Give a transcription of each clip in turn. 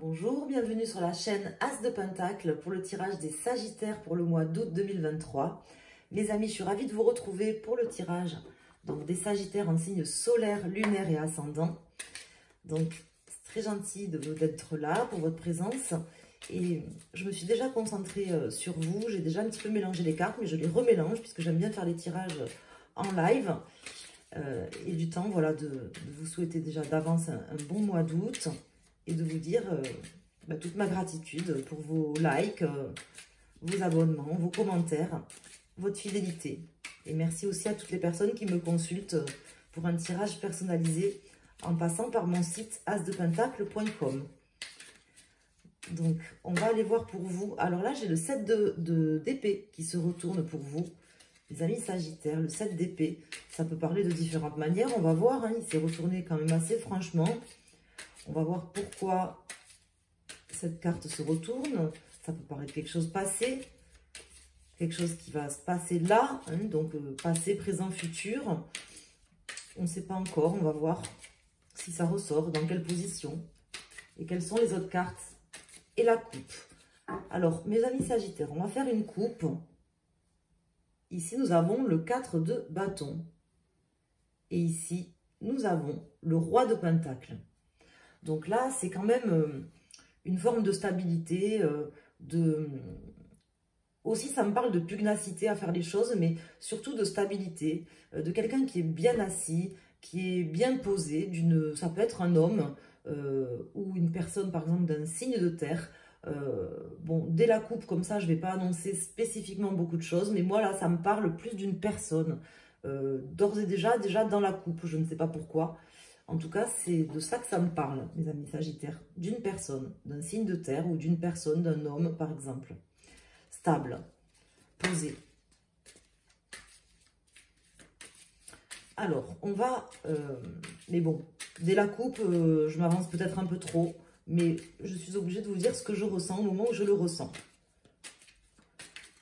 Bonjour, bienvenue sur la chaîne As de Pentacle pour le tirage des Sagittaires pour le mois d'août 2023. Mes amis, je suis ravie de vous retrouver pour le tirage donc des Sagittaires en signe solaire, lunaire et ascendant. Donc, c'est très gentil d'être là pour votre présence. Et je me suis déjà concentrée sur vous. J'ai déjà un petit peu mélangé les cartes, mais je les remélange puisque j'aime bien faire les tirages en live. Et du temps, voilà, de vous souhaiter déjà d'avance un bon mois d'août. Et de vous dire toute ma gratitude pour vos likes, vos abonnements, vos commentaires, votre fidélité. Et merci aussi à toutes les personnes qui me consultent pour un tirage personnalisé en passant par mon site asdepentacle.com. Donc, on va aller voir pour vous. Alors là, j'ai le 7 d'épée qui se retourne pour vous. Les amis Sagittaires, le 7 d'épée, ça peut parler de différentes manières. On va voir, hein, il s'est retourné quand même assez franchement. On va voir pourquoi cette carte se retourne. Ça peut paraître quelque chose passé, quelque chose qui va se passer là, hein, donc passé, présent, futur. On ne sait pas encore, on va voir si ça ressort, dans quelle position et quelles sont les autres cartes et la coupe. Alors, mes amis Sagittaires, on va faire une coupe. Ici, nous avons le 4 de bâton. Et ici, nous avons le roi de pentacle. Donc là, c'est quand même une forme de stabilité, aussi ça me parle de pugnacité à faire les choses, mais surtout de stabilité, de quelqu'un qui est bien assis, qui est bien posé, ça peut être un homme ou une personne par exemple d'un signe de terre. Bon, dès la coupe comme ça, je ne vais pas annoncer spécifiquement beaucoup de choses, mais moi là, ça me parle plus d'une personne, d'ores et déjà dans la coupe, je ne sais pas pourquoi. En tout cas, c'est de ça que ça me parle, mes amis Sagittaires. D'une personne, d'un signe de terre ou d'une personne, d'un homme, par exemple. Stable, posé. Alors, on va... mais bon, dès la coupe, je m'avance peut-être un peu trop, mais je suis obligée de vous dire ce que je ressens au moment où je le ressens.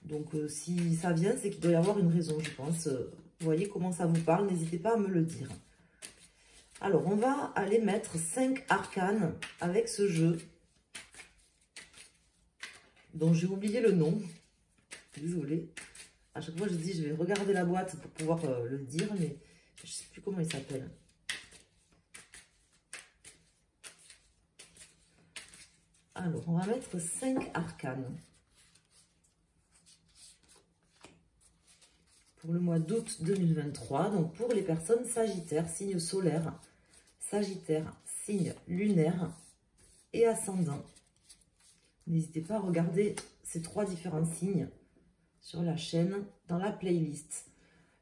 Donc, si ça vient, c'est qu'il doit y avoir une raison, je pense. Vous voyez comment ça vous parle, n'hésitez pas à me le dire. Alors, on va aller mettre 5 arcanes avec ce jeu, dont j'ai oublié le nom. Désolée. À chaque fois, je dis, je vais regarder la boîte pour pouvoir le dire, mais je ne sais plus comment il s'appelle. Alors, on va mettre 5 arcanes. Pour le mois d'août 2023, donc pour les personnes Sagittaires, signe solaire, Sagittaire, signe lunaire et ascendant. N'hésitez pas à regarder ces 3 différents signes sur la chaîne, dans la playlist.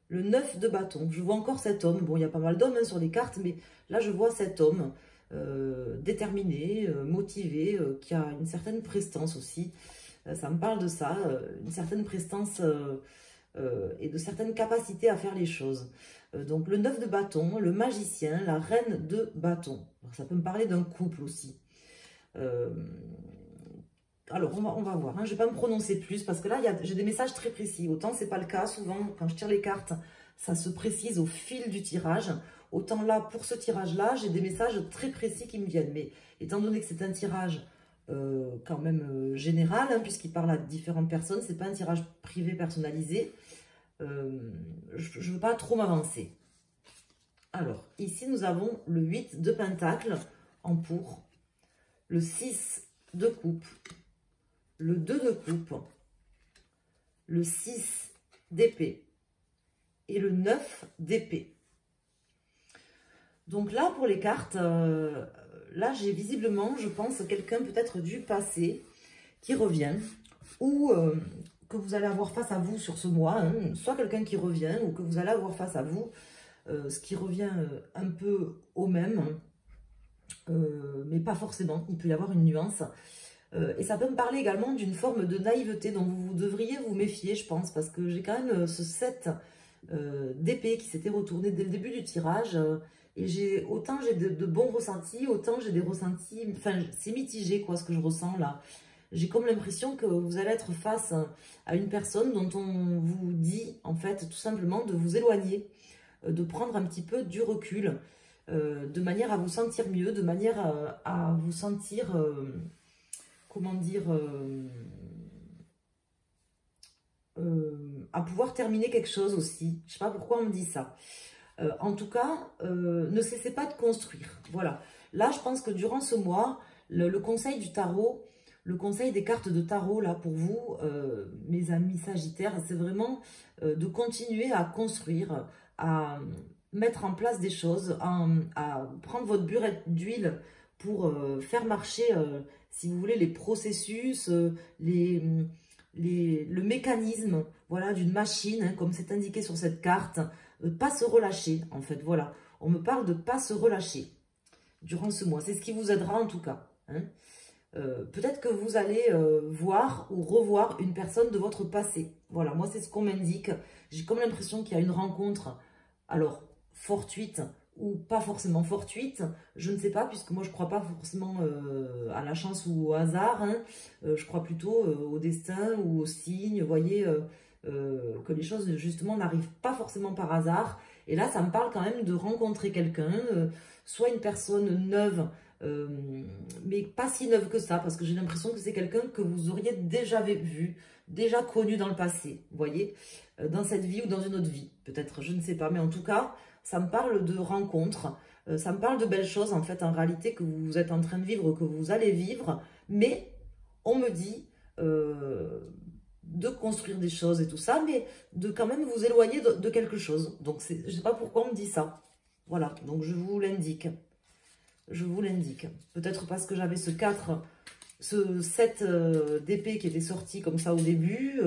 Le 9 de bâton, je vois encore cet homme. Bon, il y a pas mal d'hommes hein, sur les cartes, mais là, je vois cet homme déterminé, motivé, qui a une certaine prestance aussi. Ça me parle de ça, une certaine prestance et de certaines capacités à faire les choses. Donc, le 9 de bâton, le magicien, la reine de bâton. Alors, ça peut me parler d'un couple aussi. Alors, on va voir. Hein. Je ne vais pas me prononcer plus parce que là, j'ai des messages très précis. Autant, ce n'est pas le cas. Souvent, quand je tire les cartes, ça se précise au fil du tirage. Autant là, pour ce tirage-là, j'ai des messages très précis qui me viennent. Mais étant donné que c'est un tirage quand même général, hein, puisqu'il parle à différentes personnes, ce n'est pas un tirage privé personnalisé. Je ne veux pas trop m'avancer. Alors, ici, nous avons le 8 de pentacle en pour, le 6 de coupe, le 2 de coupe, le 6 d'épée et le 9 d'épée. Donc là, pour les cartes, là, j'ai visiblement, je pense, quelqu'un peut-être du passé qui revient ou... que vous allez avoir face à vous sur ce mois, hein, soit quelqu'un qui revient ou que vous allez avoir face à vous, ce qui revient un peu au même, mais pas forcément, il peut y avoir une nuance. Et ça peut me parler également d'une forme de naïveté dont vous devriez vous méfier, je pense, parce que j'ai quand même ce 7 d'épée qui s'était retourné dès le début du tirage, et autant j'ai de bons ressentis, autant j'ai des ressentis, enfin c'est mitigé quoi ce que je ressens là. J'ai comme l'impression que vous allez être face à une personne dont on vous dit, en fait, tout simplement de vous éloigner, de prendre un petit peu du recul. de manière à vous sentir mieux, de manière à vous sentir, comment dire, à pouvoir terminer quelque chose aussi. Je ne sais pas pourquoi on me dit ça. En tout cas, ne cessez pas de construire. Voilà. Là, je pense que durant ce mois, le conseil du tarot, le conseil des cartes de tarot, là, pour vous, mes amis Sagittaires, c'est vraiment de continuer à construire, à mettre en place des choses, à prendre votre burette d'huile pour faire marcher, si vous voulez, les processus, le mécanisme, voilà, d'une machine, hein, comme c'est indiqué sur cette carte. Pas se relâcher, en fait, voilà. On me parle de pas se relâcher durant ce mois. C'est ce qui vous aidera, en tout cas. Hein. Peut-être que vous allez voir ou revoir une personne de votre passé. Voilà, moi, c'est ce qu'on m'indique. J'ai comme l'impression qu'il y a une rencontre, alors, fortuite ou pas forcément fortuite. Je ne sais pas, puisque moi, je ne crois pas forcément à la chance ou au hasard. Hein. Je crois plutôt au destin ou au signe, vous voyez, que les choses, justement, n'arrivent pas forcément par hasard. Et là, ça me parle quand même de rencontrer quelqu'un, soit une personne neuve, mais pas si neuve que ça, parce que j'ai l'impression que c'est quelqu'un que vous auriez déjà vu, déjà connu dans le passé, vous voyez, dans cette vie ou dans une autre vie, peut-être, je ne sais pas, mais en tout cas, ça me parle de rencontres, ça me parle de belles choses, en fait, en réalité, que vous êtes en train de vivre, que vous allez vivre, mais on me dit de construire des choses et tout ça, mais de quand même vous éloigner de quelque chose. Donc, je ne sais pas pourquoi on me dit ça. Voilà, donc je vous l'indique. Je vous l'indique. Peut-être parce que j'avais ce 7 d'épée qui était sorti comme ça au début,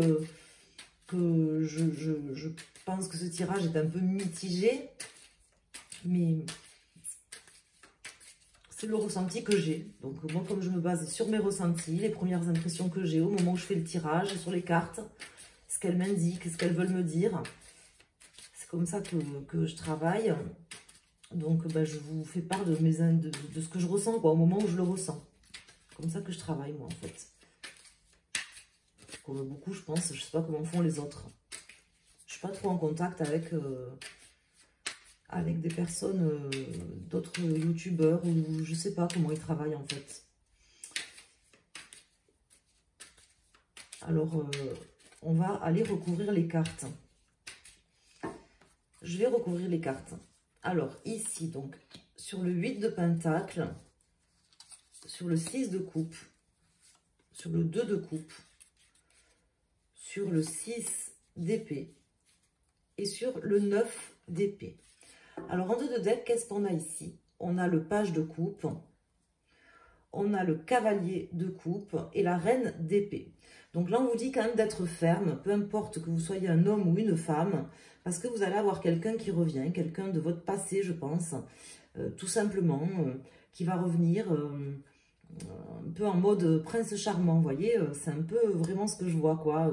que je pense que ce tirage est un peu mitigé, mais c'est le ressenti que j'ai. Donc moi, comme je me base sur mes ressentis, les premières impressions que j'ai au moment où je fais le tirage sur les cartes, ce qu'elles m'indiquent, ce qu'elles veulent me dire, c'est comme ça que je travaille. Donc, ben, je vous fais part de ce que je ressens, quoi, au moment où je le ressens. Comme ça que je travaille, moi, en fait. Comme beaucoup, je pense. Je ne sais pas comment font les autres. Je ne suis pas trop en contact avec des personnes, d'autres youtubeurs, ou je ne sais pas comment ils travaillent, en fait. Alors, on va aller recouvrir les cartes. Je vais recouvrir les cartes. Alors, ici, donc, sur le 8 de Pentacle, sur le 6 de coupe, sur le 2 de coupe, sur le 6 d'épée et sur le 9 d'épée. Alors, en 2 de deck, qu'est-ce qu'on a ici? On a le page de coupe, on a le cavalier de coupe et la reine d'épée. Donc là, on vous dit quand même d'être ferme, peu importe que vous soyez un homme ou une femme, parce que vous allez avoir quelqu'un qui revient, quelqu'un de votre passé, je pense, tout simplement, qui va revenir un peu en mode prince charmant, vous voyez, c'est un peu vraiment ce que je vois, quoi.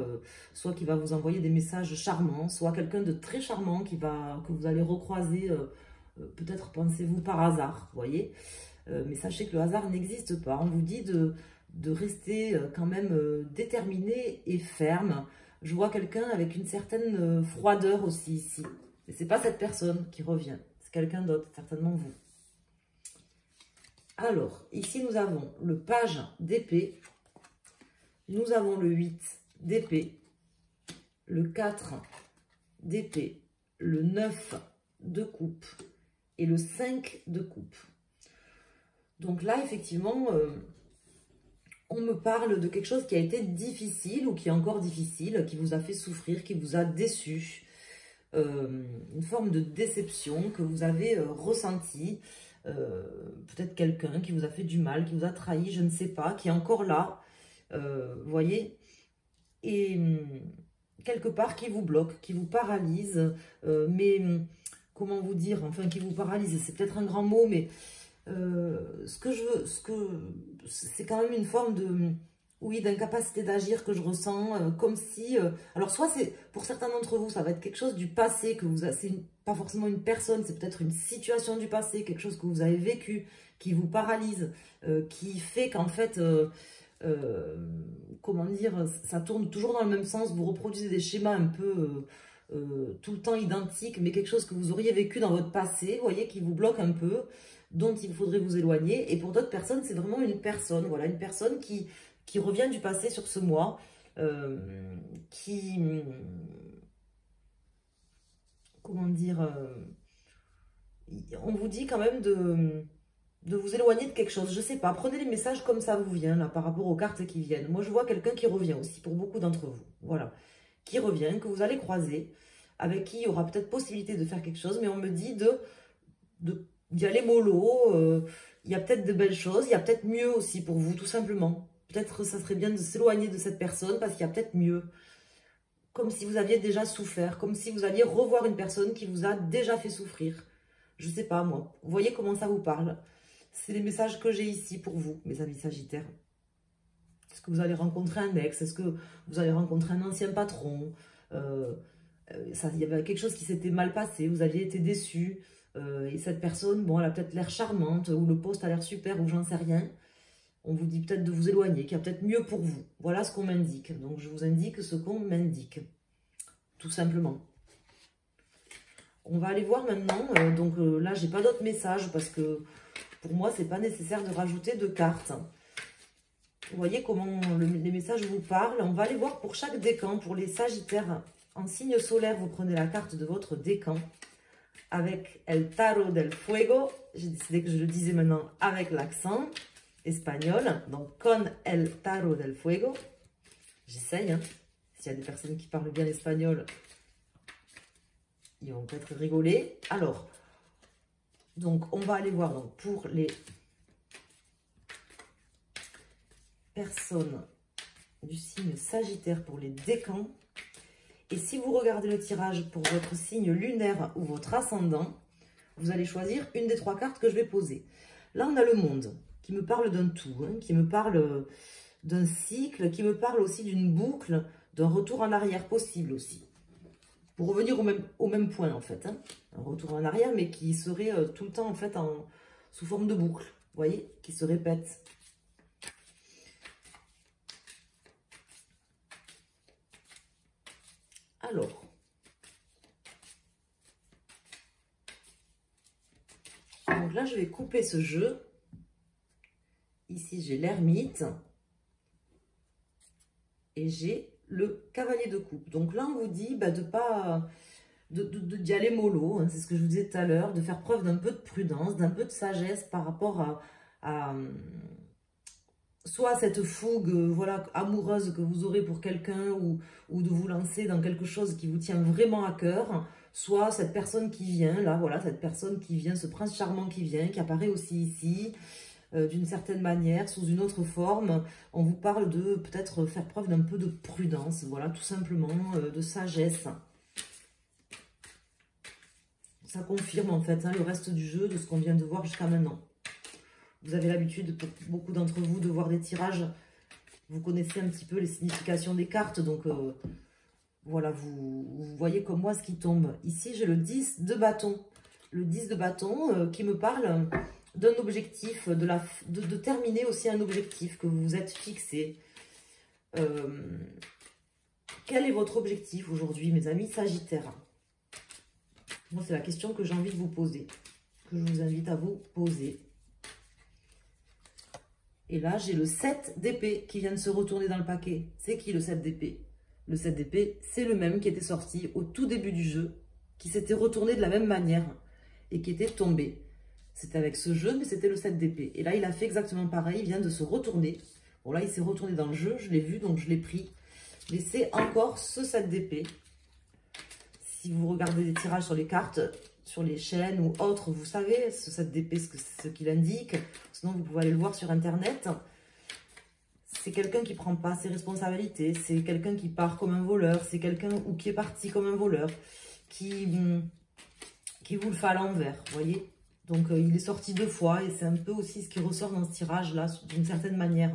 Soit qui va vous envoyer des messages charmants, soit quelqu'un de très charmant que vous allez recroiser, peut-être pensez-vous par hasard, vous voyez. Mais sachez que le hasard n'existe pas. On vous dit de rester quand même déterminé et ferme. Je vois quelqu'un avec une certaine froideur aussi ici. Et c'est pas cette personne qui revient. C'est quelqu'un d'autre, certainement vous. Alors, ici nous avons le page d'épée. Nous avons le 8 d'épée. Le 4 d'épée. Le 9 de coupe. Et le 5 de coupe. Donc là, effectivement, on me parle de quelque chose qui a été difficile ou qui est encore difficile, qui vous a fait souffrir, qui vous a déçu. Une forme de déception que vous avez ressentie. Peut-être quelqu'un qui vous a fait du mal, qui vous a trahi, je ne sais pas, qui est encore là. Vous voyez? Et quelque part qui vous bloque, qui vous paralyse. Mais comment vous dire? Enfin, qui vous paralyse, c'est peut-être un grand mot, mais... ce que je veux, c'est quand même une forme de, oui, d'incapacité d'agir que je ressens, comme si, alors soit c'est, pour certains d'entre vous, ça va être quelque chose du passé, c'est pas forcément une personne, c'est peut-être une situation du passé, quelque chose que vous avez vécu, qui vous paralyse, qui fait qu'en fait, comment dire, ça tourne toujours dans le même sens, vous reproduisez des schémas un peu, tout le temps identique, mais quelque chose que vous auriez vécu dans votre passé, vous voyez, qui vous bloque un peu, dont il faudrait vous éloigner. Et pour d'autres personnes, c'est vraiment une personne, voilà, une personne qui revient du passé sur ce mois, comment dire, on vous dit quand même de vous éloigner de quelque chose, je sais pas, prenez les messages comme ça vous vient, là, par rapport aux cartes qui viennent. Moi, je vois quelqu'un qui revient aussi, pour beaucoup d'entre vous, voilà, qui revient, que vous allez croiser, avec qui il y aura peut-être possibilité de faire quelque chose, mais on me dit d'y aller mollo, il y a peut-être de belles choses, il y a peut-être mieux aussi pour vous, tout simplement. Peut-être ça serait bien de s'éloigner de cette personne, parce qu'il y a peut-être mieux. Comme si vous aviez déjà souffert, comme si vous alliez revoir une personne qui vous a déjà fait souffrir. Je sais pas, moi. Vous voyez comment ça vous parle? C'est les messages que j'ai ici pour vous, mes amis Sagittaires. Est-ce que vous allez rencontrer un ex? Est-ce que vous allez rencontrer un ancien patron? Il y avait quelque chose qui s'était mal passé, vous aviez été déçu. Et cette personne, bon, elle a peut-être l'air charmante, ou le poste a l'air super, ou j'en sais rien. On vous dit peut-être de vous éloigner, qu'il y a peut-être mieux pour vous. Voilà ce qu'on m'indique. Donc, je vous indique ce qu'on m'indique. Tout simplement. On va aller voir maintenant. Là, j'ai pas d'autres messages parce que pour moi, c'est pas nécessaire de rajouter de cartes. Vous voyez comment les messages vous parlent. On va aller voir pour chaque décan, pour les Sagittaires. En signe solaire, vous prenez la carte de votre décan avec El Tarot del Fuego. J'ai décidé que je le disais maintenant avec l'accent espagnol. Donc, con El Tarot del Fuego. J'essaye, hein. S'il y a des personnes qui parlent bien l'espagnol, ils vont peut-être rigoler. Alors, donc, on va aller voir donc, pour les personnes du signe Sagittaire, pour les décans. Et si vous regardez le tirage pour votre signe lunaire ou votre ascendant, vous allez choisir une des trois cartes que je vais poser. Là, on a le monde qui me parle d'un tout, hein, qui me parle d'un cycle, qui me parle aussi d'une boucle, d'un retour en arrière possible aussi. Pour revenir au même point, en fait. Hein. Un retour en arrière, mais qui serait tout le temps, en fait, sous forme de boucle. Vous voyez, qui se répète. Alors. Donc là, je vais couper ce jeu. Ici, j'ai l'ermite. Et j'ai le cavalier de coupe. Donc là, on vous dit de pas d'y aller mollo, hein, c'est ce que je vous disais tout à l'heure, de faire preuve d'un peu de prudence, d'un peu de sagesse par rapport à soit cette fougue voilà, amoureuse que vous aurez pour quelqu'un ou de vous lancer dans quelque chose qui vous tient vraiment à cœur, soit cette personne qui vient, là, voilà, cette personne qui vient, ce prince charmant qui vient, qui apparaît aussi ici, d'une certaine manière, sous une autre forme. On vous parle de peut-être faire preuve d'un peu de prudence, voilà, tout simplement, de sagesse. Ça confirme en fait hein, le reste du jeu de ce qu'on vient de voir jusqu'à maintenant. Vous avez l'habitude, pour beaucoup d'entre vous, de voir des tirages. Vous connaissez un petit peu les significations des cartes, donc voilà, vous voyez comme moi ce qui tombe. Ici, j'ai le 10 de bâton. Le 10 de bâton qui me parle d'un objectif, de terminer aussi un objectif que vous vous êtes fixé. Quel est votre objectif aujourd'hui, mes amis Sagittaires? Moi, c'est la question que j'ai envie de vous poser, que je vous invite à vous poser. Et là, j'ai le 7 d'épée qui vient de se retourner dans le paquet. C'est qui le 7 d'épée? Le 7 d'épée, c'est le même qui était sorti au tout début du jeu, qui s'était retourné de la même manière et qui était tombé. C'était avec ce jeu, mais c'était le 7 d'épée. Et là, il a fait exactement pareil, il vient de se retourner. Bon, là, il s'est retourné dans le jeu, je l'ai vu, donc je l'ai pris. Mais c'est encore ce 7 d'épée. Si vous regardez des tirages sur les cartes, sur les chaînes ou autres, vous savez ce 7 d'épée, ce qu'il indique. Sinon, vous pouvez aller le voir sur Internet. C'est quelqu'un qui ne prend pas ses responsabilités. C'est quelqu'un qui part comme un voleur. C'est quelqu'un ou qui est parti comme un voleur. Qui vous le fait à l'envers, vous voyez. Donc, il est sorti 2 fois. Et c'est un peu aussi ce qui ressort dans ce tirage-là, d'une certaine manière.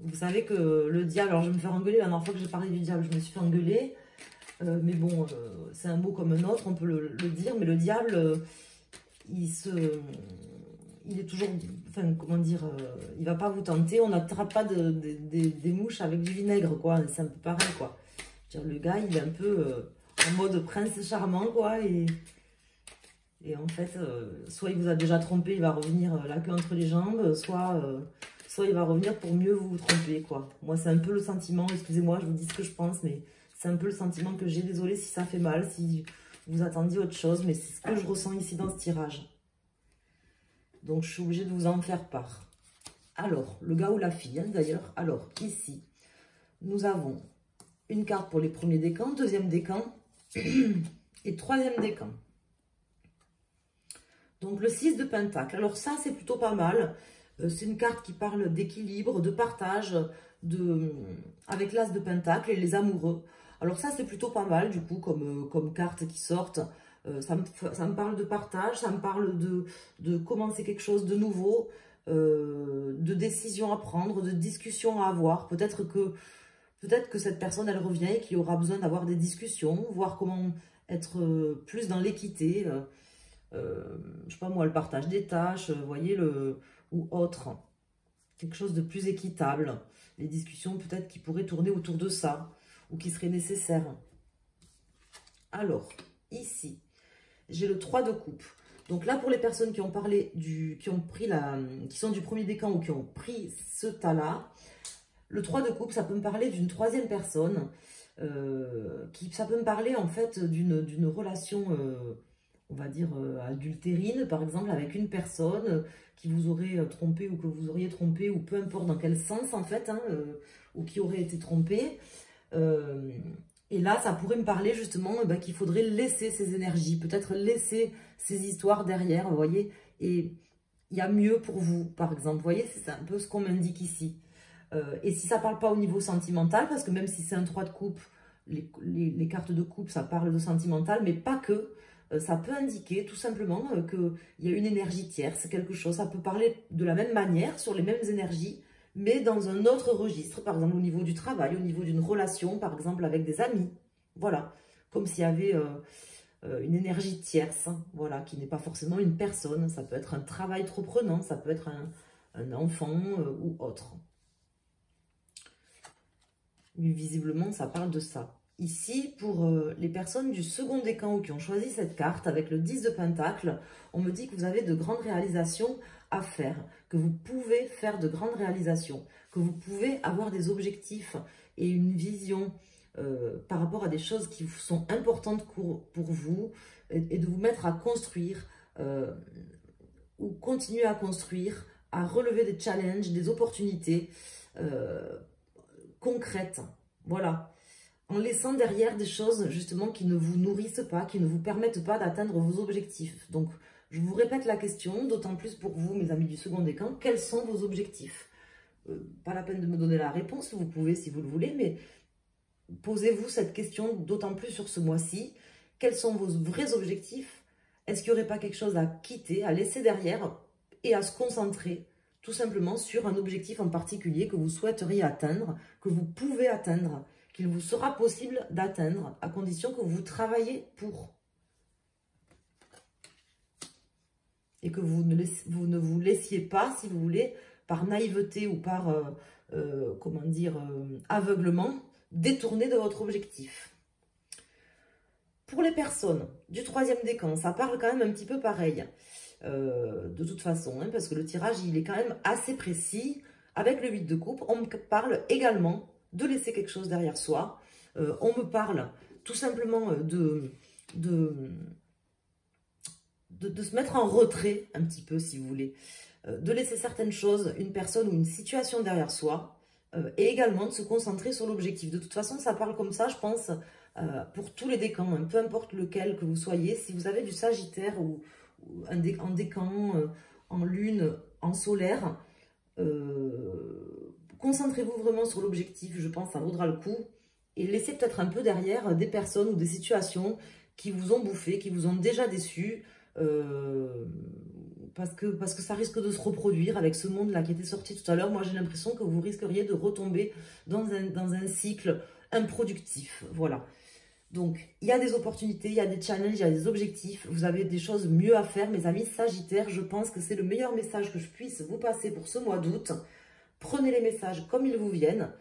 Vous savez que le diable, alors je vais me faire engueuler, la dernière fois que j'ai parlé du diable, je me suis fait engueuler. Mais bon, c'est un mot comme un autre, on peut le dire, mais le diable, il est toujours, enfin, comment dire, il va pas vous tenter, on n'attrape pas des mouches avec du vinaigre, quoi, c'est un peu pareil, quoi. dire, le gars, il est un peu en mode prince charmant, quoi. Et en fait, soit il vous a déjà trompé, il va revenir la queue entre les jambes, soit il va revenir pour mieux vous tromper, quoi. Moi, c'est un peu le sentiment, excusez-moi, je vous dis ce que je pense, mais c'est un peu le sentiment que j'ai. Désolée si ça fait mal, si vous attendiez autre chose, mais c'est ce que je ressens ici dans ce tirage. Donc, je suis obligée de vous en faire part. Alors, le gars ou la fille, hein, d'ailleurs. Alors, ici, nous avons une carte pour les premiers décans, deuxième décan et troisième décan. Donc, le 6 de Pentacle. Alors, ça, c'est plutôt pas mal. C'est une carte qui parle d'équilibre, de partage, avec l'As de Pentacle et les amoureux. Alors, ça, c'est plutôt pas mal, du coup, comme carte qui sortent. Ça me parle de partage, ça me parle de commencer quelque chose de nouveau, de décision à prendre, de discussion à avoir. Peut-être que cette personne, elle revient et qu'il y aura besoin d'avoir des discussions, voir comment être plus dans l'équité. Je sais pas moi, le partage des tâches, vous voyez, ou autre. Quelque chose de plus équitable. Les discussions peut-être qui pourraient tourner autour de ça, ou qui seraient nécessaires. Alors, ici, j'ai le 3 de coupe. Donc là, pour les personnes qui ont parlé qui sont du premier décan ou qui ont pris ce tas-là, le 3 de coupe, ça peut me parler d'une troisième personne. Ça peut me parler en fait d'une relation, on va dire, adultérine, par exemple, avec une personne qui vous aurait trompé ou que vous auriez trompé, ou peu importe dans quel sens en fait, hein, ou qui aurait été trompé. Et là, ça pourrait me parler justement qu'il faudrait laisser ces énergies, peut-être laisser ces histoires derrière, vous voyez. Et il y a mieux pour vous, par exemple, vous voyez, c'est un peu ce qu'on m'indique ici. Et si ça ne parle pas au niveau sentimental, parce que même si c'est un 3 de coupe, les cartes de coupe, ça parle de sentimental, mais pas que. Ça peut indiquer tout simplement qu'il y a une énergie tierce, quelque chose. Ça peut parler de la même manière, sur les mêmes énergies, mais dans un autre registre, par exemple au niveau du travail, au niveau d'une relation, par exemple avec des amis. Voilà, comme s'il y avait une énergie tierce, voilà, qui n'est pas forcément une personne. Ça peut être un travail trop prenant, ça peut être un enfant ou autre. Mais visiblement, ça parle de ça. Ici, pour les personnes du second décan ou qui ont choisi cette carte avec le 10 de Pentacle, on me dit que vous avez de grandes réalisations à faire, que vous pouvez faire de grandes réalisations, que vous pouvez avoir des objectifs et une vision par rapport à des choses qui sont importantes pour vous et de vous mettre à construire ou continuer à construire, à relever des challenges, des opportunités concrètes. Voilà. En laissant derrière des choses justement qui ne vous nourrissent pas, qui ne vous permettent pas d'atteindre vos objectifs. Donc, je vous répète la question, d'autant plus pour vous, mes amis du second décan, quels sont vos objectifs? Pas la peine de me donner la réponse, vous pouvez si vous le voulez, mais posez-vous cette question d'autant plus sur ce mois-ci. Quels sont vos vrais objectifs? Est-ce qu'il n'y aurait pas quelque chose à quitter, à laisser derrière et à se concentrer tout simplement sur un objectif en particulier que vous souhaiteriez atteindre, que vous pouvez atteindre, qu'il vous sera possible d'atteindre, à condition que vous travaillez pour. Et que vous ne vous laissiez pas, si vous voulez, par naïveté ou par, comment dire, aveuglement, détourner de votre objectif. Pour les personnes du troisième décan, ça parle quand même un petit peu pareil, de toute façon, hein, parce que le tirage, il est quand même assez précis. Avec le 8 de coupe, on me parle également de laisser quelque chose derrière soi. On me parle tout simplement de se mettre en retrait un petit peu, si vous voulez. De laisser certaines choses, une personne ou une situation derrière soi. Et également de se concentrer sur l'objectif. De toute façon, ça parle comme ça, je pense, pour tous les décans, hein, peu importe lequel que vous soyez. Si vous avez du Sagittaire ou en décan, en lune, en solaire, concentrez-vous vraiment sur l'objectif, je pense que ça vaudra le coup. Et laissez peut-être un peu derrière des personnes ou des situations qui vous ont bouffé, qui vous ont déjà déçu, parce que ça risque de se reproduire avec ce monde-là qui était sorti tout à l'heure. Moi, j'ai l'impression que vous risqueriez de retomber dans un cycle improductif. Voilà. Donc, il y a des opportunités, il y a des challenges, il y a des objectifs. Vous avez des choses mieux à faire, mes amis Sagittaires. Je pense que c'est le meilleur message que je puisse vous passer pour ce mois d'août. Prenez les messages comme ils vous viennent.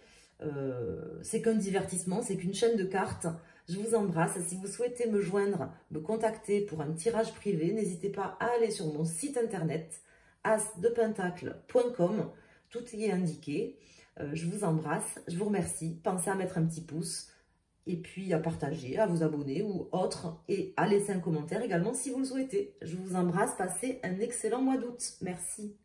C'est qu'un divertissement, c'est qu'une chaîne de cartes. Je vous embrasse. Si vous souhaitez me joindre, me contacter pour un tirage privé, n'hésitez pas à aller sur mon site internet asdepentacle.com. Tout y est indiqué. Je vous embrasse, je vous remercie. Pensez à mettre un petit pouce et puis à partager, à vous abonner ou autre et à laisser un commentaire également si vous le souhaitez. Je vous embrasse, passez un excellent mois d'août. Merci.